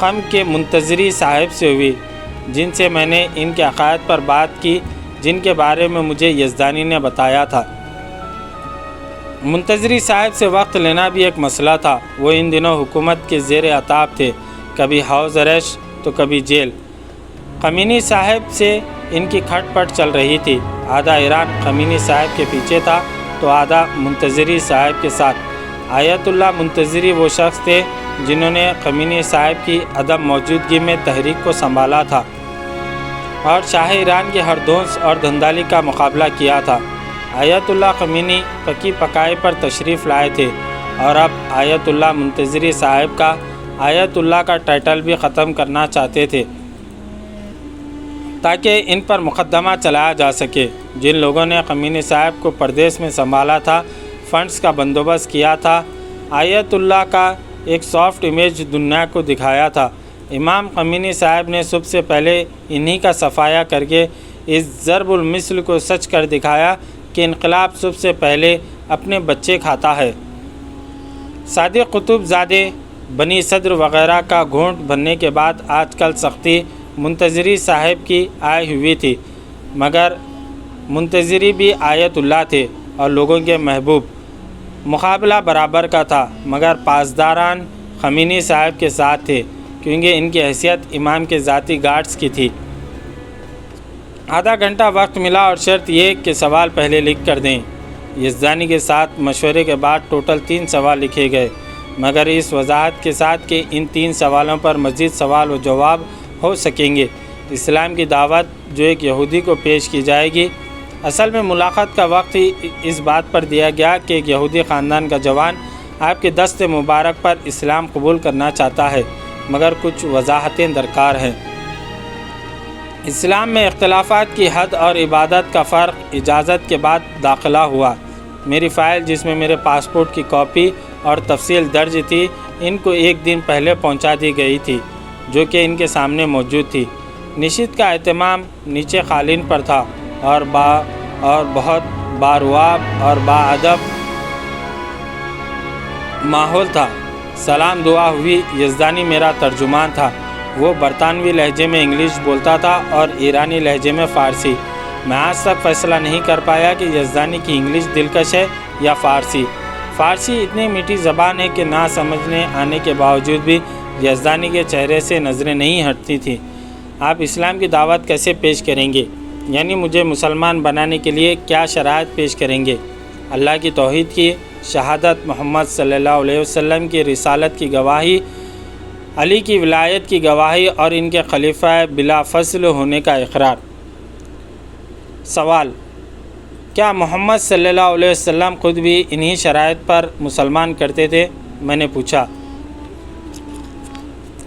غم کے منتظری صاحب سے ہوئی، جن سے میں نے ان کے عقائد پر بات کی، جن کے بارے میں مجھے یزدانی نے بتایا تھا۔ منتظری صاحب سے وقت لینا بھی ایک مسئلہ تھا۔ وہ ان دنوں حکومت کے زیر عتاب تھے، کبھی ہاؤس اریسٹ تو کبھی جیل۔ خمینی صاحب سے ان کی کھٹ پٹ چل رہی تھی، آدھا ایران خمینی صاحب کے پیچھے تھا تو آدھا منتظری صاحب کے ساتھ۔ آیت اللہ منتظری وہ شخص تھے جنہوں نے خمینی صاحب کی عدم موجودگی میں تحریک کو سنبھالا تھا اور شاہ ایران کی ہر دھونس اور دھندالی کا مقابلہ کیا تھا۔ آیت اللہ خمینی پکی پکائی پر تشریف لائے تھے اور اب آیت اللہ منتظری صاحب کا آیت اللہ کا ٹائٹل بھی ختم کرنا چاہتے تھے تاکہ ان پر مقدمہ چلایا جا سکے۔ جن لوگوں نے خمینی صاحب کو پردیس میں سنبھالا تھا، فنڈز کا بندوبست کیا تھا، آیت اللہ کا ایک سافٹ امیج دنیا کو دکھایا تھا، امام خمینی صاحب نے سب سے پہلے انہی کا صفایا کر کے اس ضرب المثل کو سچ کر دکھایا کہ انقلاب سب سے پہلے اپنے بچے کھاتا ہے۔ صادق قطب زادے، بنی صدر وغیرہ کا گھونٹ بھرنے کے بعد آج کل سختی منتظری صاحب کی آئی ہوئی تھی، مگر منتظری بھی آیت اللہ تھے اور لوگوں کے محبوب۔ مقابلہ برابر کا تھا، مگر پاسداران خمینی صاحب کے ساتھ تھے کیونکہ ان کی حیثیت امام کے ذاتی گارڈز کی تھی۔ آدھا گھنٹہ وقت ملا اور شرط یہ کہ سوال پہلے لکھ کر دیں۔ یزدانی کے ساتھ مشورے کے بعد ٹوٹل 3 سوال لکھے گئے، مگر اس وضاحت کے ساتھ کہ ان 3 سوالوں پر مزید سوال و جواب ہو سکیں گے۔ اسلام کی دعوت جو ایک یہودی کو پیش کی جائے گی۔ اصل میں ملاقات کا وقت ہی اس بات پر دیا گیا کہ ایک یہودی خاندان کا جوان آپ کے دست مبارک پر اسلام قبول کرنا چاہتا ہے، مگر کچھ وضاحتیں درکار ہیں۔ اسلام میں اختلافات کی حد اور عبادت کا فرق اجازت کے بعد داخلہ ہوا۔ میری فائل جس میں میرے پاسپورٹ کی کاپی اور تفصیل درج تھی، ان کو ایک دن پہلے پہنچا دی گئی تھی، جو کہ ان کے سامنے موجود تھی۔ نشست کا اہتمام نیچے قالین پر تھا اور بہت بارواب اور باادب ماحول تھا۔ سلام دعا ہوئی۔ یزدانی میرا ترجمان تھا۔ وہ برطانوی لہجے میں انگلش بولتا تھا اور ایرانی لہجے میں فارسی۔ میں آج تک فیصلہ نہیں کر پایا کہ یزدانی کی انگلش دلکش ہے یا فارسی۔ فارسی اتنی میٹھی زبان ہے کہ نہ سمجھنے آنے کے باوجود بھی یزدانی کے چہرے سے نظریں نہیں ہٹتی تھیں۔ آپ اسلام کی دعوت کیسے پیش کریں گے؟ یعنی مجھے مسلمان بنانے کے لیے کیا شرائط پیش کریں گے؟ اللہ کی توحید کی شہادت، محمد صلی اللہ علیہ وسلم کی رسالت کی گواہی، علی کی ولایت کی گواہی اور ان کے خلیفہ بلا فصل ہونے کا اقرار۔ سوال: کیا محمد صلی اللہ علیہ وسلم خود بھی انہی شرائط پر مسلمان کرتے تھے؟ میں نے پوچھا۔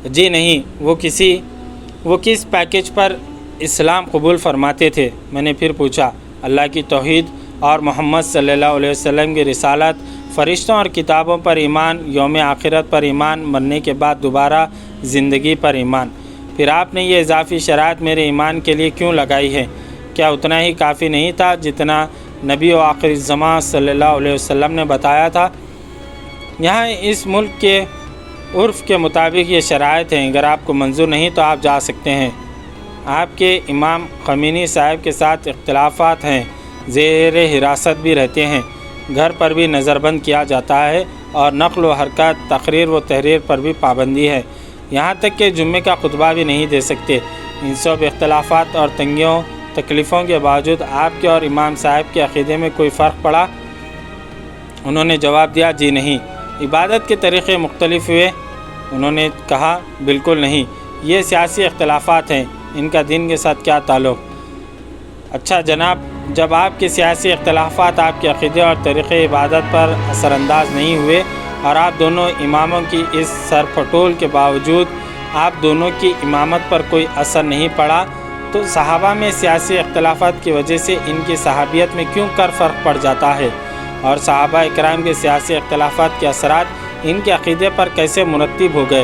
جی نہیں، وہ کس پیکیج پر اسلام قبول فرماتے تھے؟ میں نے پھر پوچھا۔ اللہ کی توحید اور محمد صلی اللہ علیہ وسلم کی رسالت، فرشتوں اور کتابوں پر ایمان، یوم آخرت پر ایمان، مرنے کے بعد دوبارہ زندگی پر ایمان۔ پھر آپ نے یہ اضافی شرائط میرے ایمان کے لیے کیوں لگائی ہے؟ کیا اتنا ہی کافی نہیں تھا جتنا نبی و آخر الزمان صلی اللہ علیہ وسلم نے بتایا تھا؟ یہاں اس ملک کے عرف کے مطابق یہ شرائط ہیں، اگر آپ کو منظور نہیں تو آپ جا سکتے ہیں۔ آپ کے امام خمینی صاحب کے ساتھ اختلافات ہیں، زیر حراست بھی رہتے ہیں، گھر پر بھی نظر بند کیا جاتا ہے اور نقل و حرکت، تقریر و تحریر پر بھی پابندی ہے، یہاں تک کہ جمعے کا خطبہ بھی نہیں دے سکتے۔ ان سب اختلافات اور تنگیوں تکلیفوں کے باوجود آپ کے اور امام صاحب کے عقیدے میں کوئی فرق پڑا؟ انہوں نے جواب دیا، جی نہیں۔ عبادت کے طریقے مختلف ہوئے؟ انہوں نے کہا، بالکل نہیں، یہ سیاسی اختلافات ہیں، ان کا دین کے ساتھ کیا تعلق؟ اچھا جناب، جب آپ کے سیاسی اختلافات آپ کے عقیدے اور طریقے عبادت پر اثر انداز نہیں ہوئے اور آپ دونوں اماموں کی اس سرپھٹول کے باوجود آپ دونوں کی امامت پر کوئی اثر نہیں پڑا، تو صحابہ میں سیاسی اختلافات کی وجہ سے ان کی صحابیت میں کیوں کر فرق پڑ جاتا ہے؟ اور صحابہ اکرام کے سیاسی اختلافات کے اثرات ان کے عقیدے پر کیسے مرتب ہو گئے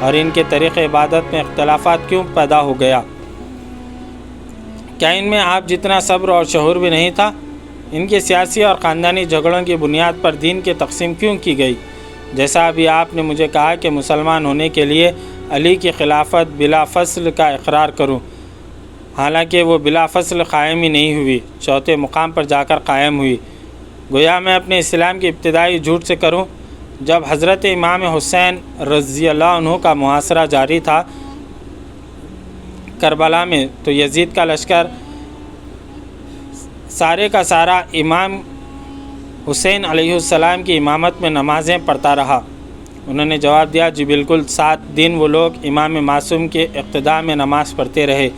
اور ان کے طریق عبادت میں اختلافات کیوں پیدا ہو گیا؟ کیا ان میں آپ جتنا صبر اور شعور بھی نہیں تھا؟ ان کے سیاسی اور خاندانی جھگڑوں کی بنیاد پر دین کی تقسیم کیوں کی گئی؟ جیسا ابھی آپ نے مجھے کہا کہ مسلمان ہونے کے لیے علی کی خلافت بلا فصل کا اقرار کروں، حالانکہ وہ بلا فصل قائم ہی نہیں ہوئی، چوتھے مقام پر جا کر قائم ہوئی۔ گویا میں اپنے اسلام کی ابتدائی جھوٹ سے کروں۔ جب حضرت امام حسین رضی اللہ عنہ کا محاصرہ جاری تھا کربلا میں، تو یزید کا لشکر سارے کا سارا امام حسین علیہ السلام کی امامت میں نمازیں پڑھتا رہا۔ انہوں نے جواب دیا، جی بالکل، 7 دن وہ لوگ امام معصوم کے اقتداء میں نماز پڑھتے رہے۔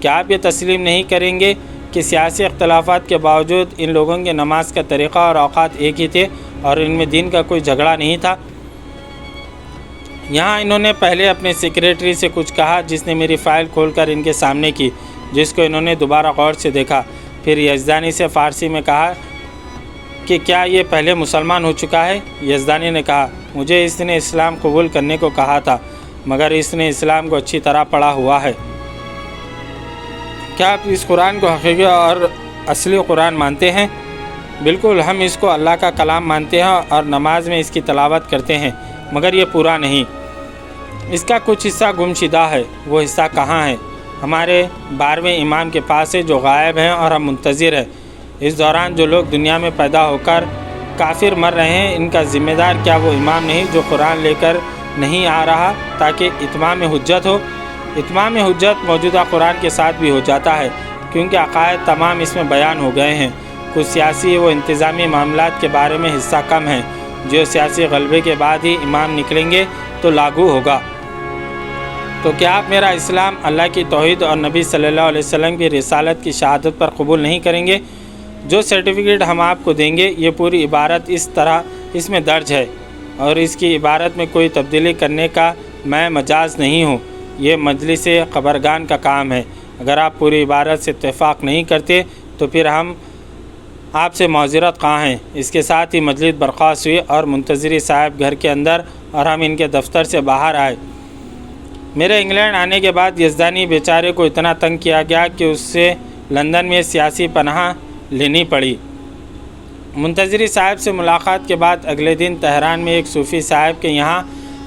کیا آپ یہ تسلیم نہیں کریں گے کہ سیاسی اختلافات کے باوجود ان لوگوں کے نماز کا طریقہ اور اوقات ایک ہی تھے اور ان میں دین کا کوئی جھگڑا نہیں تھا؟ یہاں انہوں نے پہلے اپنے سیکریٹری سے کچھ کہا، جس نے میری فائل کھول کر ان کے سامنے کی، جس کو انہوں نے دوبارہ غور سے دیکھا۔ پھر یزدانی سے فارسی میں کہا کہ کیا یہ پہلے مسلمان ہو چکا ہے؟ یزدانی نے کہا، مجھے اس نے اسلام قبول کرنے کو کہا تھا، مگر اس نے اسلام کو اچھی طرح پڑھا ہوا ہے۔ کیا آپ اس قرآن کو حقیقی اور اصلی قرآن مانتے ہیں؟ بالکل، ہم اس کو اللہ کا کلام مانتے ہیں اور نماز میں اس کی تلاوت کرتے ہیں، مگر یہ پورا نہیں۔ اس کا کچھ حصہ گمشدہ ہے۔ وہ حصہ کہاں ہے؟ ہمارے 12ویں امام کے پاس ہے، جو غائب ہیں اور ہم منتظر ہیں۔ اس دوران جو لوگ دنیا میں پیدا ہو کر کافر مر رہے ہیں، ان کا ذمہ دار کیا وہ امام نہیں جو قرآن لے کر نہیں آ رہا تاکہ اتمام حجت ہو؟ اتمام حجت موجودہ قرآن کے ساتھ بھی ہو جاتا ہے، کیونکہ عقائد تمام اس میں بیان ہو گئے ہیں۔ کچھ سیاسی و انتظامی معاملات کے بارے میں حصہ کم ہے، جو سیاسی غلبے کے بعد ہی امام نکلیں گے تو لاگو ہوگا۔ تو کیا آپ میرا اسلام، اللہ کی توحید اور نبی صلی اللہ علیہ وسلم کی رسالت کی شہادت پر قبول نہیں کریں گے؟ جو سرٹیفکیٹ ہم آپ کو دیں گے، یہ پوری عبارت اس طرح اس میں درج ہے، اور اس کی عبارت میں کوئی تبدیلی کرنے کا میں مجاز نہیں ہوں۔ یہ مجلس خبرگان کا کام ہے۔ اگر آپ پوری عبارت سے اتفاق نہیں کرتے تو پھر ہم آپ سے معذرت خواہ ہیں۔ اس کے ساتھ ہی مجلس برخاست ہوئی اور منتظری صاحب گھر کے اندر اور ہم ان کے دفتر سے باہر آئے۔ میرے انگلینڈ آنے کے بعد یزدانی بیچارے کو اتنا تنگ کیا گیا کہ اس سے لندن میں سیاسی پناہ لینی پڑی۔ منتظری صاحب سے ملاقات کے بعد اگلے دن تہران میں ایک صوفی صاحب کے یہاں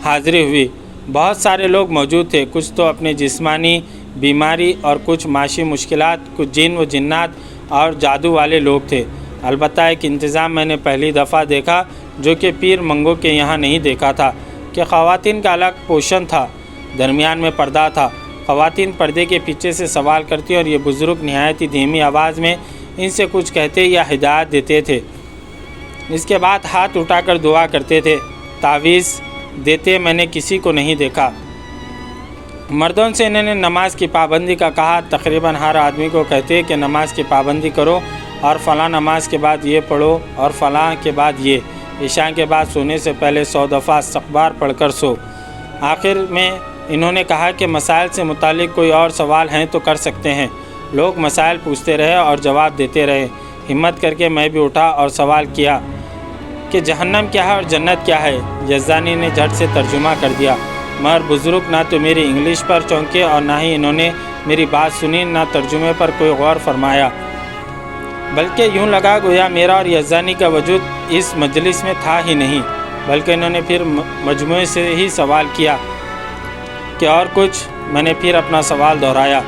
حاضری ہوئی۔ بہت سارے لوگ موجود تھے، کچھ تو اپنے جسمانی بیماری اور کچھ معاشی مشکلات، کچھ جن و جنات اور جادو والے لوگ تھے۔ البتہ ایک انتظام میں نے پہلی دفعہ دیکھا جو کہ پیر منگو کے یہاں نہیں دیکھا تھا، کہ خواتین کا الگ پوشن تھا، درمیان میں پردہ تھا۔ خواتین پردے کے پیچھے سے سوال کرتی اور یہ بزرگ نہایت ہی دھیمی آواز میں ان سے کچھ کہتے یا ہدایت دیتے تھے۔ اس کے بعد ہاتھ اٹھا کر دعا کرتے تھے۔ تعویذ دیتے میں نے کسی کو نہیں دیکھا۔ مردوں سے انہوں نے نماز کی پابندی کا کہا۔ تقریباً ہر آدمی کو کہتے کہ نماز کی پابندی کرو اور فلاں نماز کے بعد یہ پڑھو اور فلاں کے بعد یہ، عشاء کے بعد سونے سے پہلے 100 دفعہ استغفار پڑھ کر سو۔ آخر میں انہوں نے کہا کہ مسائل سے متعلق کوئی اور سوال ہیں تو کر سکتے ہیں۔ لوگ مسائل پوچھتے رہے اور جواب دیتے رہے۔ ہمت کر کے میں بھی اٹھا اور سوال کیا کہ جہنم کیا ہے اور جنت کیا ہے؟ یزدانی نے جھٹ سے ترجمہ کر دیا، مگر بزرگ نہ تو میری انگلش پر چونکے اور نہ ہی انہوں نے میری بات سنی، نہ ترجمے پر کوئی غور فرمایا، بلکہ یوں لگا گویا میرا اور یزدانی کا وجود اس مجلس میں تھا ہی نہیں۔ بلکہ انہوں نے پھر مجموعے سے ہی سوال کیا کہ اور کچھ؟ میں نے پھر اپنا سوال دہرایا۔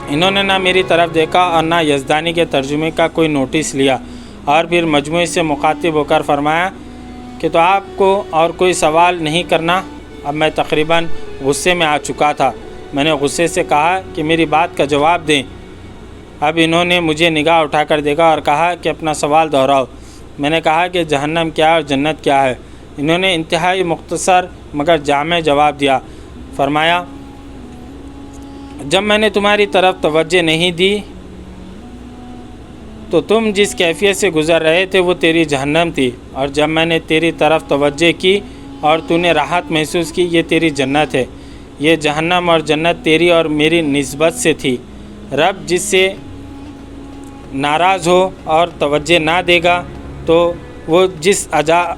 انہوں نے نہ میری طرف دیکھا اور نہ یزدانی کے ترجمے کا کوئی نوٹس لیا، اور پھر مجموعے سے مخاطب ہو کر فرمایا کہ تو آپ کو اور کوئی سوال نہیں کرنا؟ اب میں تقریباً غصے میں آ چکا تھا۔ میں نے غصے سے کہا کہ میری بات کا جواب دیں۔ اب انہوں نے مجھے نگاہ اٹھا کر دیکھا اور کہا کہ اپنا سوال دہراؤ۔ میں نے کہا کہ جہنم کیا ہے اور جنت کیا ہے؟ انہوں نے انتہائی مختصر مگر جامع جواب دیا۔ فرمایا، جب میں نے تمہاری طرف توجہ نہیں دی تو تم جس کیفیت سے گزر رہے تھے وہ تیری جہنم تھی، اور جب میں نے تیری طرف توجہ کی اور تو نے راحت محسوس کی، یہ تیری جنت ہے۔ یہ جہنم اور جنت تیری اور میری نسبت سے تھی۔ رب جس سے ناراض ہو اور توجہ نہ دے گا تو وہ جس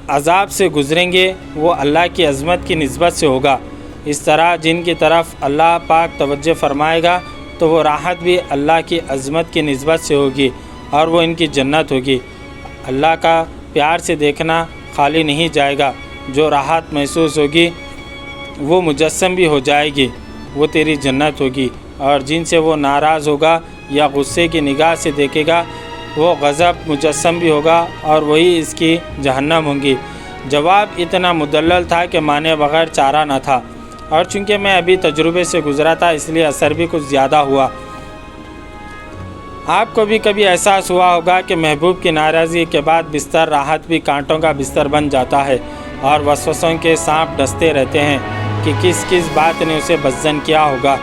عذاب سے گزریں گے وہ اللہ کی عظمت کی نسبت سے ہوگا۔ اس طرح جن کی طرف اللہ پاک توجہ فرمائے گا تو وہ راحت بھی اللہ کی عظمت کی نسبت سے ہوگی اور وہ ان کی جنت ہوگی۔ اللہ کا پیار سے دیکھنا خالی نہیں جائے گا۔ جو راحت محسوس ہوگی وہ مجسم بھی ہو جائے گی، وہ تیری جنت ہوگی، اور جن سے وہ ناراض ہوگا یا غصے کی نگاہ سے دیکھے گا وہ غضب مجسم بھی ہوگا اور وہی اس کی جہنم ہوں گی۔ جواب اتنا مدلل تھا کہ مانے بغیر چارہ نہ تھا، اور چونکہ میں ابھی تجربے سے گزرا تھا اس لیے اثر بھی کچھ زیادہ ہوا۔ آپ کو بھی کبھی احساس ہوا ہوگا کہ محبوب کی ناراضگی کے بعد بستر راحت بھی کانٹوں کا بستر بن جاتا ہے اور وسوسوں کے سانپ ڈستے رہتے ہیں کہ کس کس بات نے اسے بدظن کیا ہوگا۔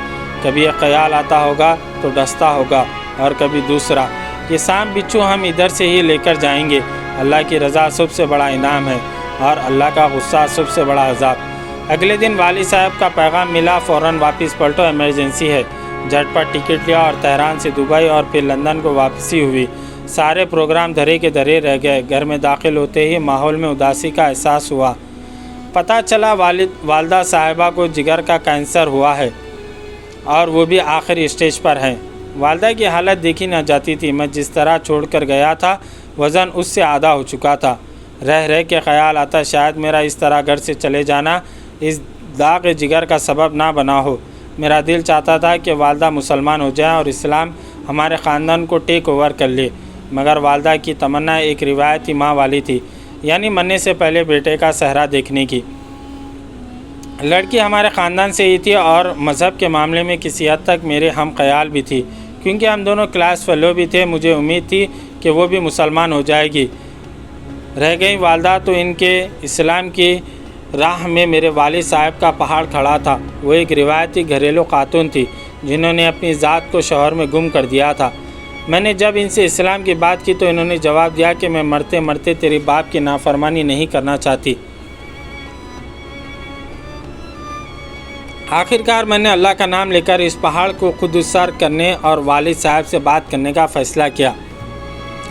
کبھی ایک خیال آتا ہوگا تو ڈستا ہوگا، اور کبھی دوسرا۔ یہ سانپ بچھو ہم ادھر سے ہی لے کر جائیں گے۔ اللہ کی رضا سب سے بڑا انعام ہے اور اللہ کا غصہ سب سے بڑا عذاب۔ اگلے دن والد صاحب کا پیغام ملا، فوراً واپس پلٹو، ایمرجنسی ہے۔ جھٹ پٹ ٹکٹ لیا اور تہران سے دبئی اور پھر لندن کو واپسی ہوئی۔ سارے پروگرام دھرے کے دھرے رہ گئے۔ گھر میں داخل ہوتے ہی ماحول میں اداسی کا احساس ہوا۔ پتہ چلا والدہ صاحبہ کو جگر کا کینسر ہوا ہے اور وہ بھی آخری اسٹیج پر ہیں۔ والدہ کی حالت دیکھی نہ جاتی تھی۔ میں جس طرح چھوڑ کر گیا تھا وزن اس سے آدھا ہو چکا تھا۔ رہ رہ کے خیال آتا شاید میرا اس طرح گھر سے چلے جانا اس داغ جگر کا سبب نہ بنا ہو۔ میرا دل چاہتا تھا کہ والدہ مسلمان ہو جائیں اور اسلام ہمارے خاندان کو ٹیک اوور کر لے، مگر والدہ کی تمنا ایک روایتی ماں والی تھی، یعنی مرنے سے پہلے بیٹے کا صحرا دیکھنے کی۔ لڑکی ہمارے خاندان سے ہی تھی اور مذہب کے معاملے میں کسی حد تک میرے ہم خیال بھی تھی، کیونکہ ہم دونوں کلاس فیلو بھی تھے۔ مجھے امید تھی کہ وہ بھی مسلمان ہو جائے گی۔ رہ گئی والدہ تو ان کے اسلام کی راہ میں میرے والد صاحب کا پہاڑ کھڑا تھا۔ وہ ایک روایتی گھریلو خاتون تھی جنہوں نے اپنی ذات کو شوہر میں گم کر دیا تھا۔ میں نے جب ان سے اسلام کی بات کی تو انہوں نے جواب دیا کہ میں مرتے مرتے تیری باپ کی نافرمانی نہیں کرنا چاہتی۔ آخرکار میں نے اللہ کا نام لے کر اس پہاڑ کو خود سر کرنے اور والد صاحب سے بات کرنے کا فیصلہ کیا۔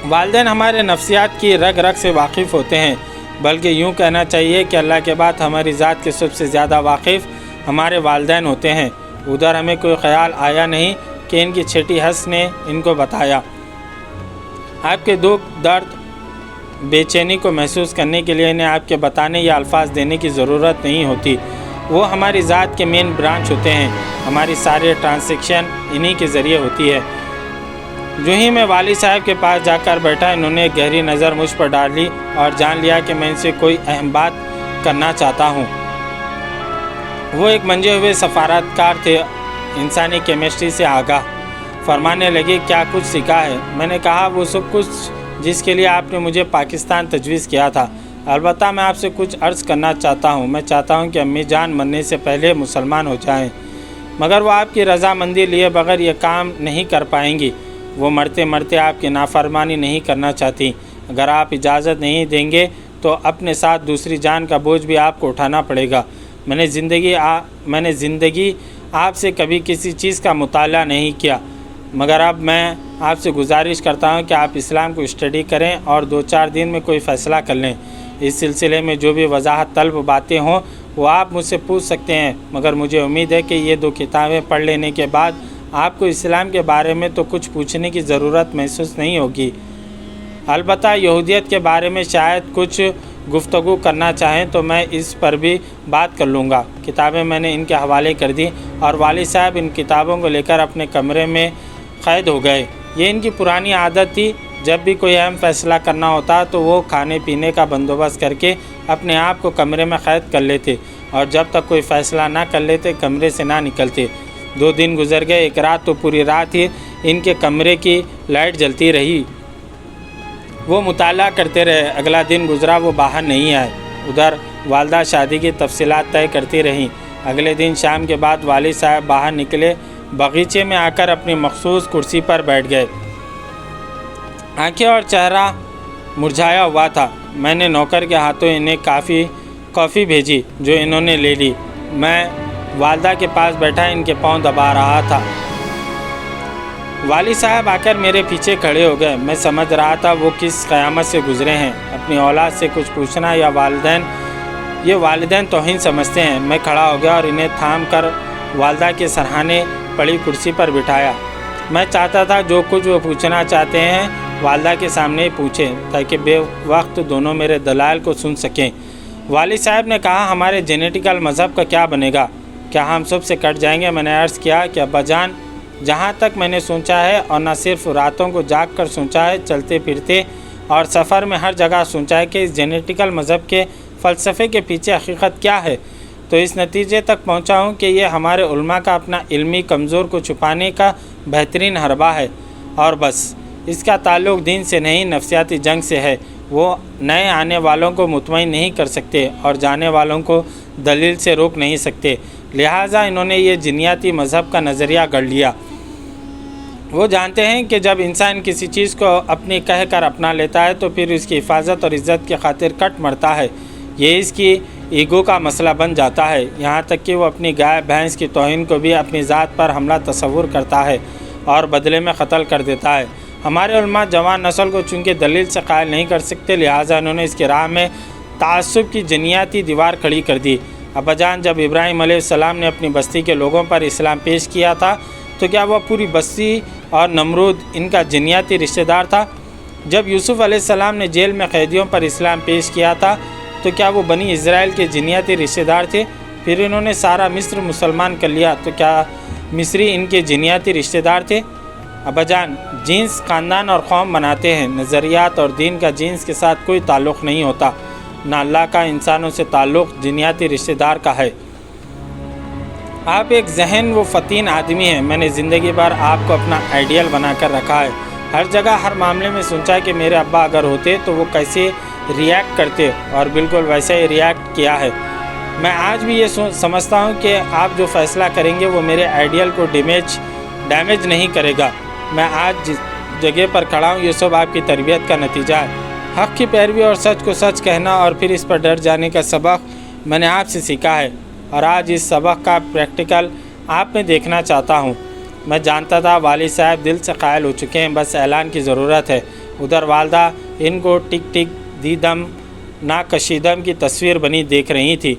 والدین ہمارے نفسیات کی رگ رگ سے واقف ہوتے ہیں، بلکہ یوں کہنا چاہیے کہ اللہ کے بعد ہماری ذات کے سب سے زیادہ واقف ہمارے والدین ہوتے ہیں۔ ادھر ہمیں کوئی خیال آیا نہیں کہ ان کی چھٹی حس نے ان کو بتایا۔ آپ کے دکھ درد بے چینی کو محسوس کرنے کے لیے انہیں آپ کے بتانے یا الفاظ دینے کی ضرورت نہیں ہوتی، وہ ہماری ذات کے مین برانچ ہوتے ہیں۔ ہماری ساری ٹرانزیکشن انہی کے ذریعے ہوتی ہے۔ جو ہی میں والد صاحب کے پاس جا کر بیٹھا انہوں نے ایک گہری نظر مجھ پر ڈال لی اور جان لیا کہ میں ان سے کوئی اہم بات کرنا چاہتا ہوں۔ وہ ایک منجے ہوئے سفارتکار تھے، انسانی کیمسٹری سے آگاہ۔ فرمانے لگے، کیا کچھ سیکھا ہے؟ میں نے کہا، وہ سب کچھ جس کے لیے آپ نے مجھے پاکستان تجویز کیا تھا۔ البتہ میں آپ سے کچھ عرض کرنا چاہتا ہوں۔ میں چاہتا ہوں کہ امی جان مرنے سے پہلے مسلمان ہو جائیں، مگر وہ آپ کی رضامندی لیے بغیر یہ کام نہیں کر پائیں گی۔ وہ مرتے مرتے آپ کی نافرمانی نہیں کرنا چاہتی۔ اگر آپ اجازت نہیں دیں گے تو اپنے ساتھ دوسری جان کا بوجھ بھی آپ کو اٹھانا پڑے گا۔ میں نے زندگی آپ سے کبھی کسی چیز کا مطالعہ نہیں کیا، مگر اب میں آپ سے گزارش کرتا ہوں کہ آپ اسلام کو اسٹڈی کریں اور 2-4 دن میں کوئی فیصلہ کر لیں۔ اس سلسلے میں جو بھی وضاحت طلب باتیں ہوں وہ آپ مجھ سے پوچھ سکتے ہیں، مگر مجھے امید ہے کہ یہ 2 کتابیں پڑھ لینے کے بعد آپ کو اسلام کے بارے میں تو کچھ پوچھنے کی ضرورت محسوس نہیں ہوگی۔ البتہ یہودیت کے بارے میں شاید کچھ گفتگو کرنا چاہیں تو میں اس پر بھی بات کر لوں گا۔ کتابیں میں نے ان کے حوالے کر دی اور والد صاحب ان کتابوں کو لے کر اپنے کمرے میں قید ہو گئے۔ یہ ان کی پرانی عادت تھی، جب بھی کوئی اہم فیصلہ کرنا ہوتا تو وہ کھانے پینے کا بندوبست کر کے اپنے آپ کو کمرے میں قید کر لیتے اور جب تک کوئی فیصلہ نہ کر لیتے کمرے سے نہ نکلتے۔ 2 دن گزر گئے، ایک رات تو پوری رات ہی ان کے کمرے کی لائٹ جلتی رہی۔ وہ مطالعہ کرتے رہے۔ اگلا دن گزرا، وہ باہر نہیں آئے۔ ادھر والدہ شادی کی تفصیلات طے کرتی رہیں۔ اگلے دن شام کے بعد والد صاحب باہر نکلے، باغیچے میں آ کر اپنی مخصوص کرسی پر بیٹھ گئے۔ آنکھیں اور چہرہ مرجھایا ہوا تھا۔ میں نے نوکر کے ہاتھوں انہیں کافی بھیجی جو انہوں نے لے لی۔ میں والدہ کے پاس بیٹھا ان کے پاؤں دبا رہا تھا۔ والد صاحب آ کر میرے پیچھے کھڑے ہو گئے۔ میں سمجھ رہا تھا وہ کس قیامت سے گزرے ہیں۔ اپنی اولاد سے کچھ پوچھنا یا والدین توہین سمجھتے ہیں۔ میں کھڑا ہو گیا اور انہیں تھام کر والدہ کے سرہانے پڑی کرسی پر بٹھایا۔ میں چاہتا تھا جو کچھ وہ پوچھنا چاہتے ہیں والدہ کے سامنے ہی پوچھیں، تاکہ بے وقت دونوں میرے دلائل کو سن سکیں۔ والد صاحب نے کہا ہمارے جینیٹیکل مذہب کا کیا بنے گا، کیا ہم سب سے کٹ جائیں گے؟ میں نے عرض کیا کہ ابا جان، جہاں تک میں نے سوچا ہے، اور نہ صرف راتوں کو جاگ کر سوچا ہے، چلتے پھرتے اور سفر میں ہر جگہ سوچا ہے کہ اس جینیٹیکل مذہب کے فلسفے کے پیچھے حقیقت کیا ہے، تو اس نتیجے تک پہنچا ہوں کہ یہ ہمارے علماء کا اپنا علمی کمزور کو چھپانے کا بہترین حربہ ہے، اور بس اس کا تعلق دین سے نہیں، نفسیاتی جنگ سے ہے۔ وہ نئے آنے والوں کو مطمئن نہیں کر سکتے اور جانے والوں کو دلیل سے روک نہیں سکتے، لہٰذا انہوں نے یہ جنیاتی مذہب کا نظریہ گڑھ لیا۔ وہ جانتے ہیں کہ جب انسان کسی چیز کو اپنی کہہ کر اپنا لیتا ہے تو پھر اس کی حفاظت اور عزت کی خاطر کٹ مرتا ہے، یہ اس کی ایگو کا مسئلہ بن جاتا ہے، یہاں تک کہ وہ اپنی گائے بھینس کی توہین کو بھی اپنی ذات پر حملہ تصور کرتا ہے اور بدلے میں قتل کر دیتا ہے۔ ہمارے علماء جوان نسل کو چونکہ دلیل سے قائل نہیں کر سکتے، لہٰذا انہوں نے اس کی راہ میں تعصب کی جنیاتی دیوار کھڑی کر دی۔ ابا جان، جب ابراہیم علیہ السلام نے اپنی بستی کے لوگوں پر اسلام پیش کیا تھا تو کیا وہ پوری بستی اور نمرود ان کا جنیاتی رشتہ دار تھا؟ جب یوسف علیہ السلام نے جیل میں قیدیوں پر اسلام پیش کیا تھا تو کیا وہ بنی اسرائیل کے جنیاتی رشتہ دار تھے؟ پھر انہوں نے سارا مصر مسلمان کر لیا تو کیا مصری ان کے جنیاتی رشتہ دار تھے؟ ابا جان، جنس خاندان اور قوم بناتے ہیں، نظریات اور دین کا جنس کے ساتھ کوئی تعلق نہیں ہوتا، نہ اللہ کا انسانوں سے تعلق جنیاتی رشتہ دار کا ہے۔ آپ ایک ذہن و فتین آدمی ہیں، میں نے زندگی بھر آپ کو اپنا آئیڈیل بنا کر رکھا ہے، ہر جگہ ہر معاملے میں سوچا کہ میرے ابا اگر ہوتے تو وہ کیسے ریئیکٹ کرتے، اور بالکل ویسے ہی ریئیکٹ کیا ہے۔ میں آج بھی یہ سمجھتا ہوں کہ آپ جو فیصلہ کریں گے وہ میرے آئیڈیل کو ڈیمیج نہیں کرے گا۔ میں آج جس جگہ پر کھڑا ہوں یہ سب آپ کی تربیت کا نتیجہ ہے۔ حق کی پیروی اور سچ کو سچ کہنا اور پھر اس پر ڈٹ جانے کا سبق میں نے آپ سے سیکھا ہے، اور آج اس سبق کا پریکٹیکل آپ میں دیکھنا چاہتا ہوں۔ میں جانتا تھا والد صاحب دل سے قائل ہو چکے ہیں، بس اعلان کی ضرورت ہے۔ ادھر والدہ ان کو ٹک ٹک دیدم نا کشیدم کی تصویر بنی دیکھ رہی تھی۔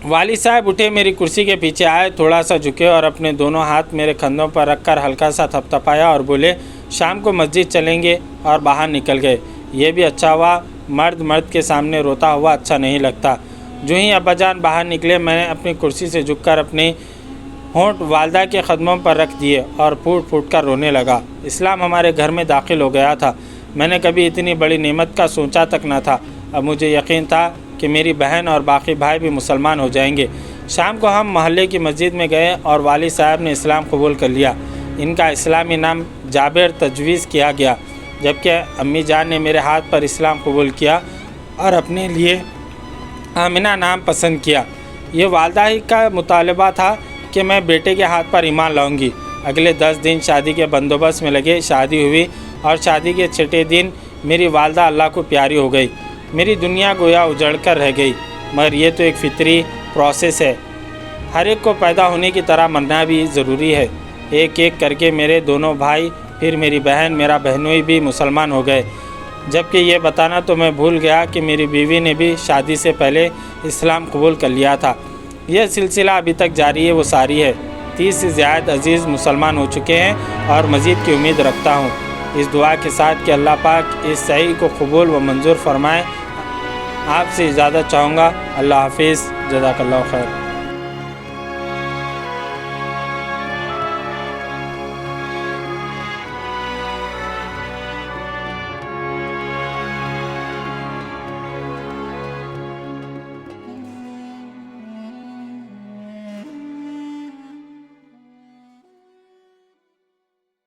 والد صاحب اٹھے، میری کرسی کے پیچھے آئے، تھوڑا سا جھکے اور اپنے دونوں ہاتھ میرے کندھوں پر رکھ کر ہلکا سا تھپتھپایا اور بولے، شام کو مسجد چلیں گے، اور باہر نکل گئے۔ یہ بھی اچھا ہوا، مرد کے سامنے روتا ہوا اچھا نہیں لگتا۔ جو ہی ابا جان باہر نکلے میں نے اپنی کرسی سے جھک کر اپنے ہونٹ والدہ کے قدموں پر رکھ دیے اور پھوٹ پھوٹ کر رونے لگا۔ اسلام ہمارے گھر میں داخل ہو گیا تھا، میں نے کبھی اتنی بڑی نعمت کا سوچا تک نہ تھا۔ اب مجھے یقین تھا کہ میری بہن اور باقی بھائی بھی مسلمان ہو جائیں گے۔ شام کو ہم محلے کی مسجد میں گئے اور والد صاحب نے اسلام قبول کر لیا۔ ان کا اسلامی نام جابر تجویز کیا گیا، جبکہ امی جان نے میرے ہاتھ پر اسلام قبول کیا اور اپنے لیے آمنہ نام پسند کیا۔ یہ والدہ ہی کا مطالبہ تھا کہ میں بیٹے کے ہاتھ پر ایمان لاؤں گی۔ اگلے 10 دن شادی کے بندوبست میں لگے، شادی ہوئی اور شادی کے چھٹے دن میری والدہ اللہ کو پیاری ہو گئی۔ میری دنیا گویا اجڑ کر رہ گئی، مگر یہ تو ایک فطری پروسیس ہے، ہر ایک کو پیدا ہونے کی طرح مرنا بھی ضروری ہے۔ ایک ایک کر کے میرے دونوں بھائی، پھر میری بہن، میرا بہنوئی بھی مسلمان ہو گئے، جبکہ یہ بتانا تو میں بھول گیا کہ میری بیوی نے بھی شادی سے پہلے اسلام قبول کر لیا تھا۔ یہ سلسلہ ابھی تک جاری ہے و ساری ہے۔ 30 سے زیادہ عزیز مسلمان ہو چکے ہیں اور مزید کی امید رکھتا ہوں، اس دعا کے ساتھ کہ اللہ پاک اس سعی کو قبول و منظور فرمائے۔ آپ سے اجازت چاہوں گا۔ اللہ حافظ، جزاک اللہ خیر۔